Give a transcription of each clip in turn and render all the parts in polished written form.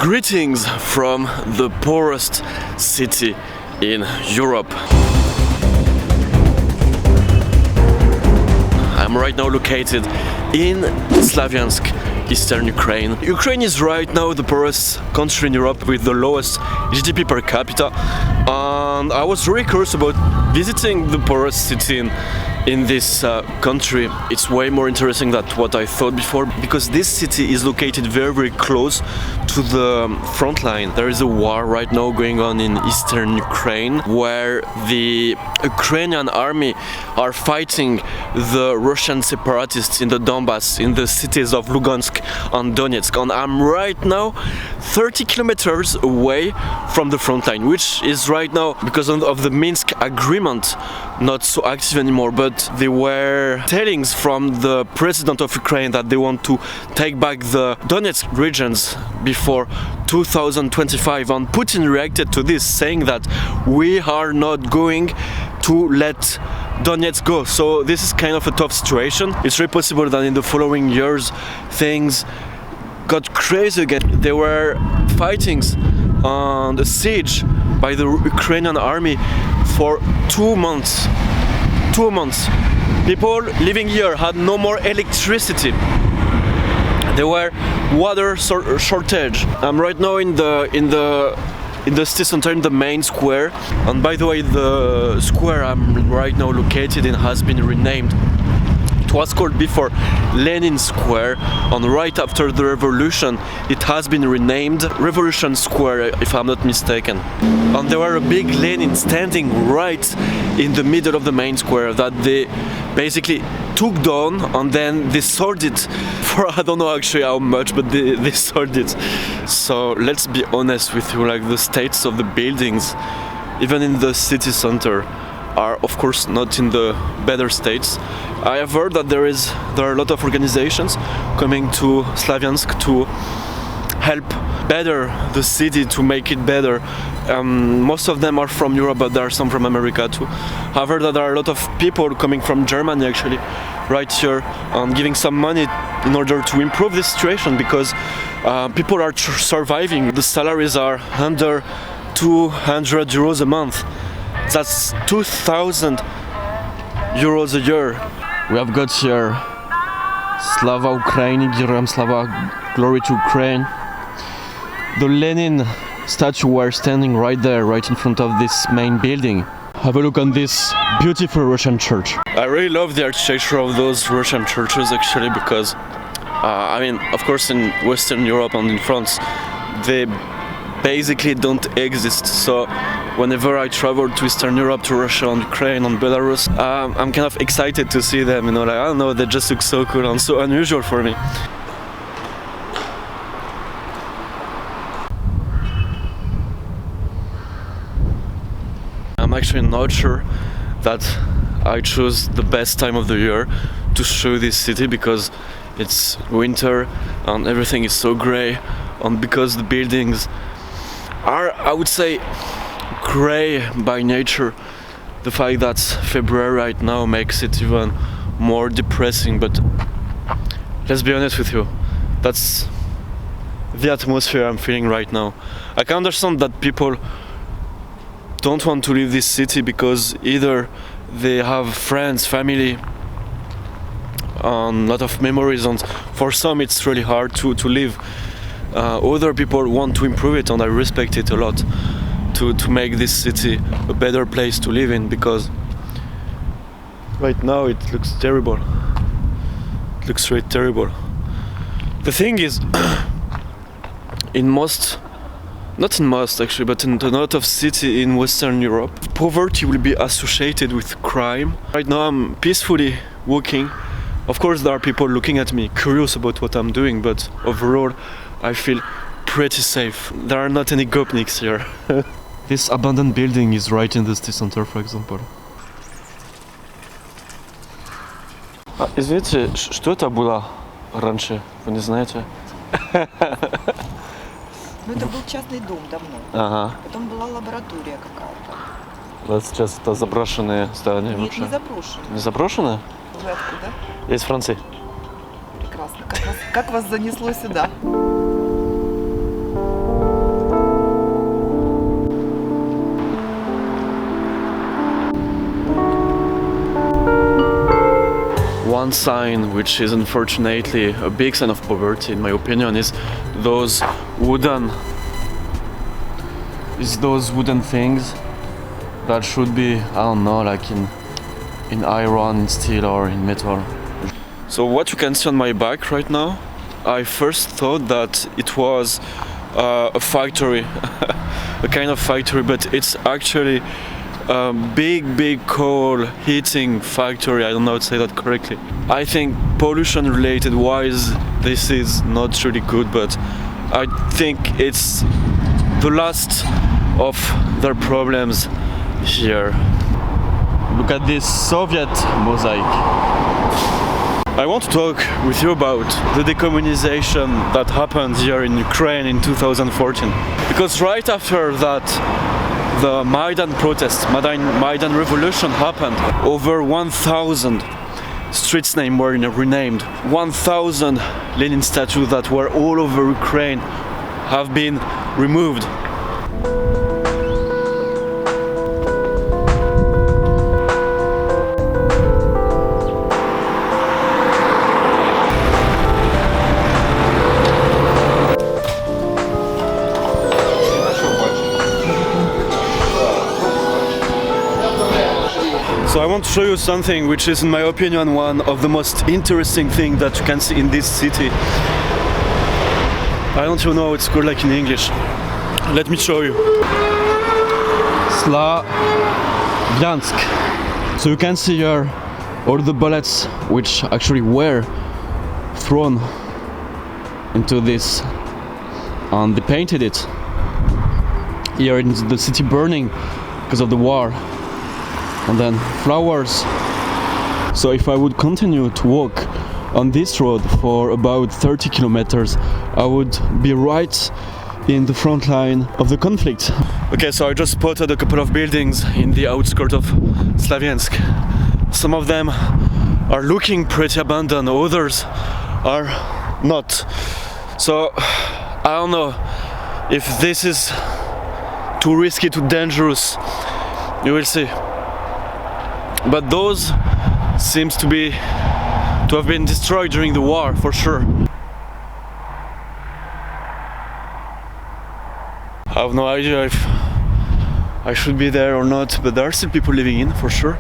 Greetings from the poorest city in Europe. I'm right now located in Slavyansk, eastern Ukraine. Ukraine is right now the poorest country in Europe with the lowest GDP per capita, and I was really curious about visiting the poorest city in this country. It's way more interesting than what I thought before, because this city is located very, very close to the front line. There is a war right now going on in eastern Ukraine, where the Ukrainian army are fighting the Russian separatists in the Donbas, in the cities of Lugansk and Donetsk. And I'm right now 30 kilometers away from the front line, which is right now, because of the Minsk agreement, not so active anymore. But there were tellings from the president of Ukraine that they want to take back the Donetsk regions before 2025, and Putin reacted to this, saying that we are not going to let Donetsk go. So this is kind of a tough situation. It's very possible that in the following years things got crazy again. There were fightings and a siege by the Ukrainian army for 2 months. 2 months. People living here had no more electricity. There were water shortage. I'm right now in the city center, in the main square. And by the way, the square I'm right now located in has been renamed. It was called before Lenin Square, and right after the revolution it has been renamed Revolution Square, if I'm not mistaken. And there were a big Lenin standing right in the middle of the main square that they basically took down, and then they sold it for I don't know actually how much, but they sold it. So let's be honest with you, like the states of the buildings, even in the city center, are of course not in the better states. I have heard that there are a lot of organizations coming to Slavyansk to help better the city, to make it better. Most of them are from Europe, but there are some from America too. I've heard that there are a lot of people coming from Germany actually right here and giving some money in order to improve the situation, because people are surviving. The salaries are under 200 euros a month. That's 2,000 euros a year. We have got here Slava Ukraini, Geroyam Slava, glory to Ukraine. The Lenin statue were standing right there, right in front of this main building. Have a look on this beautiful Russian church. I really love the architecture of those Russian churches actually, because I mean, of course in Western Europe and in France they basically don't exist. So whenever I travel to Eastern Europe, to Russia and Ukraine and Belarus, I'm kind of excited to see them, you know, like, I don't know, they just look so cool and so unusual for me. I'm actually not sure that I chose the best time of the year to show this city, because it's winter and everything is so grey, and because the buildings are, I would say, grey by nature. The fact that February right now makes it even more depressing, but let's be honest with you, that's the atmosphere I'm feeling right now. I can understand that people don't want to leave this city because either they have friends, family, a lot of memories, and for some it's really hard to leave. Other people want to improve it, and I respect it a lot, to make this city a better place to live in, because right now it looks terrible. It looks really terrible. The thing is, not in most actually, but in a lot of cities in Western Europe, poverty will be associated with crime. Right now I'm peacefully walking. Of course there are people looking at me, curious about what I'm doing, but overall I feel pretty safe. There are not any gopniks here. This abandoned building is right in the city center, for example. Извините, что это было раньше? Вы не знаете? Ну, это был частный дом давно. Ага. Потом была лаборатория какая-то. Вот сейчас это заброшенные здания. Нет, вообще. не заброшенные. Не заброшенные? Вы откуда? Я из Франции. Прекрасно. Как вас занесло сюда? sign, which is unfortunately a big sign of poverty in my opinion, is those wooden things that should be, I don't know, like in iron, in steel or in metal. So what you can see on my back right now, I first thought that it was a factory, a kind of factory, but it's actually a big coal heating factory. I don't know how to say that correctly. I think pollution related wise this is not really good, but I think it's the last of their problems here. Look at this Soviet mosaic. I want to talk with you about the decommunization that happened here in Ukraine in 2014. Because right after that, the Maidan protest, Maidan revolution happened. Over 1,000 streets names were renamed. 1,000 Lenin statues that were all over Ukraine have been removed. So I want to show you something which is, in my opinion, one of the most interesting things that you can see in this city. I don't even know how it's called like in English. Let me show you. Slavyansk. So you can see here all the bullets which actually were thrown into this, and they painted it. Here in the city burning because of the war. And then flowers. So if I would continue to walk on this road for about 30 kilometers, I would be right in the front line of the conflict. Okay, so I just spotted a couple of buildings in the outskirts of Slavyansk. Some of them are looking pretty abandoned, others are not. So I don't know if this is too risky, too dangerous. You will see. But those seems to have been destroyed during the war, for sure. I have no idea if I should be there or not, but there are still people living in, for sure.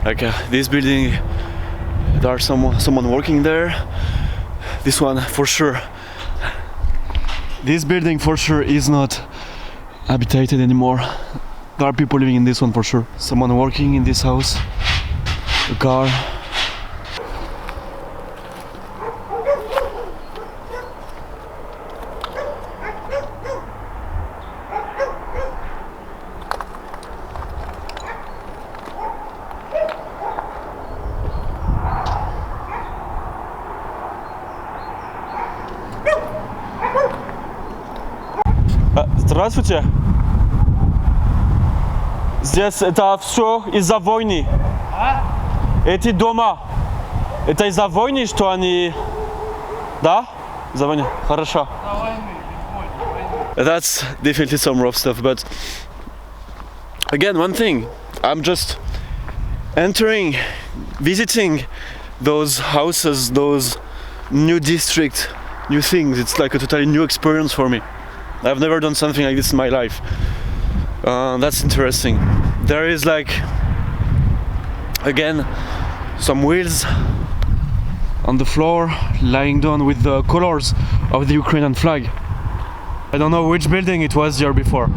Like this building, there are someone working there. This one, for sure. This building, for sure, is not habitated anymore. There are people living in this one, for sure. Someone working in this house. A car. Здравствуйте. Здесь это все из-за войны. Эти дома, это из-за войны, что они... Да? Из-за войны. Хорошо. That's definitely some rough stuff, but again, one thing, I'm just entering, visiting those houses, those new districts, new things. It's like a totally new experience for me. I've never done something like this in my life. That's interesting. There is like, again, some wheels on the floor, lying down with the colors of the Ukrainian flag. I don't know which building it was here before.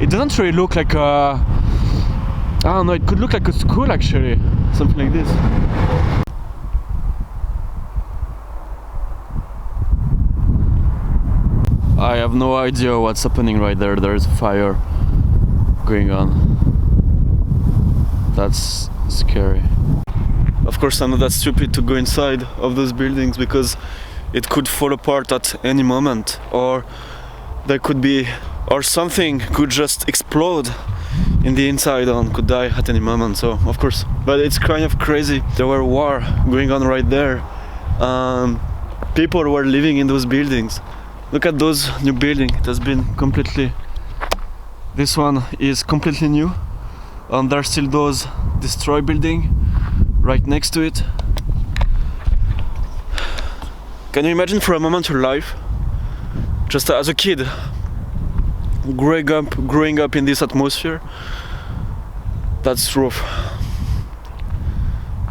It doesn't really look like a... I don't know, it could look like a school actually. Something like this. I have no idea what's happening right there. There is a fire going on. That's scary. Of course, I know that's stupid to go inside of those buildings because it could fall apart at any moment, or there could be, or something could just explode in the inside and could die at any moment. So of course, but it's kind of crazy. There were war going on right there, and people were living in those buildings. Look at those new buildings. It has been completely, this one is completely new, and there's still those destroyed building right next to it. Can you imagine for a moment your life, just as a kid, growing up in this atmosphere? That's rough.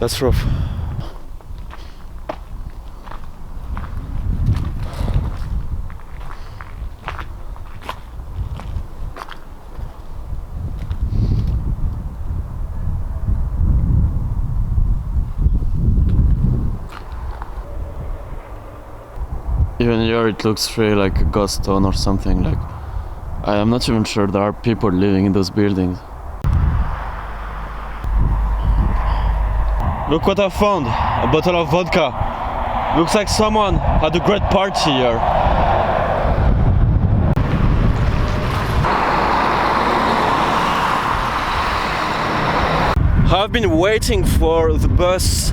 That's rough. Even here it looks really like a ghost town or something. Like, I am not even sure there are people living in those buildings. Look what I found, a bottle of vodka. Looks like someone had a great party here. I've been waiting for the bus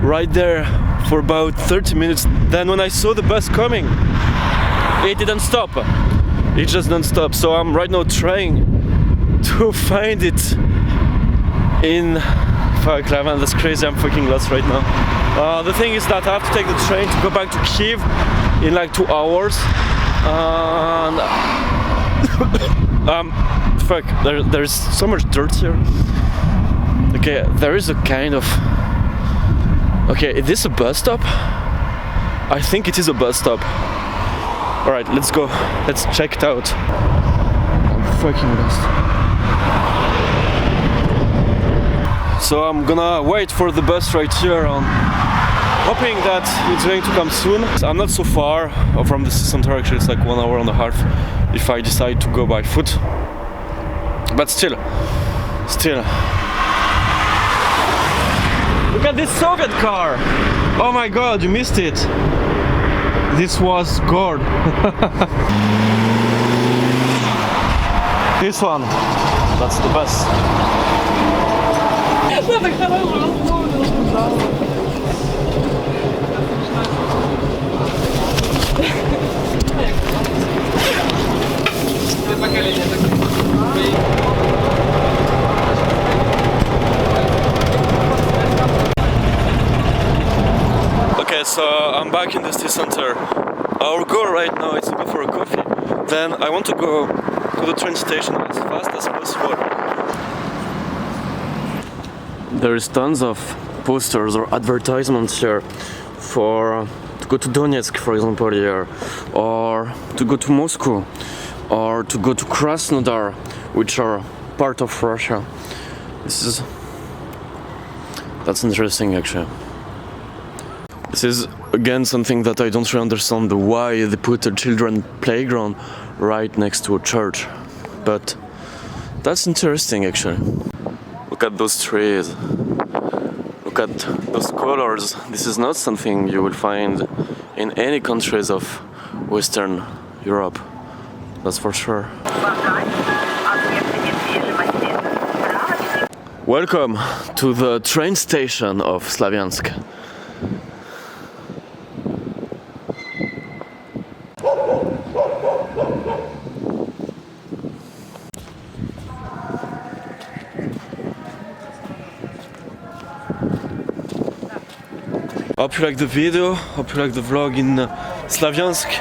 right there for about 30 minutes. Then when I saw the bus coming, it didn't stop. It just didn't stop. So I'm right now trying to find it in... Fuck, Lavan, that's crazy, I'm fucking lost right now. The thing is that I have to take the train to go back to Kiev in like 2 hours. And... fuck, there's so much dirt here. Okay, there is a kind of... Okay, is this a bus stop? I think it is a bus stop. Alright, let's go. Let's check it out. I'm fucking lost. So I'm gonna wait for the bus right here, hoping that it's going to come soon. I'm not so far from the center, actually it's like 1 hour and a half if I decide to go by foot. But still. Look at this Soviet car! Oh my god, you missed it! This was gold. This one. That's the best. Okay, so I'm back in the city center. Our goal right now is to go for a coffee. Then I want to go to the train station as fast as possible. There is tons of posters or advertisements here for to go to Donetsk, for example, here, or to go to Moscow, or to go to Krasnodar, which are part of Russia. That's interesting, actually. This is again something that I don't really understand, why they put a children playground right next to a church. But that's interesting, actually. Look at those trees. Look at those colors. This is not something you will find in any countries of Western Europe. That's for sure. Welcome to the train station of Slavyansk. Hope you like the video, hope you like the vlog in Slavyansk.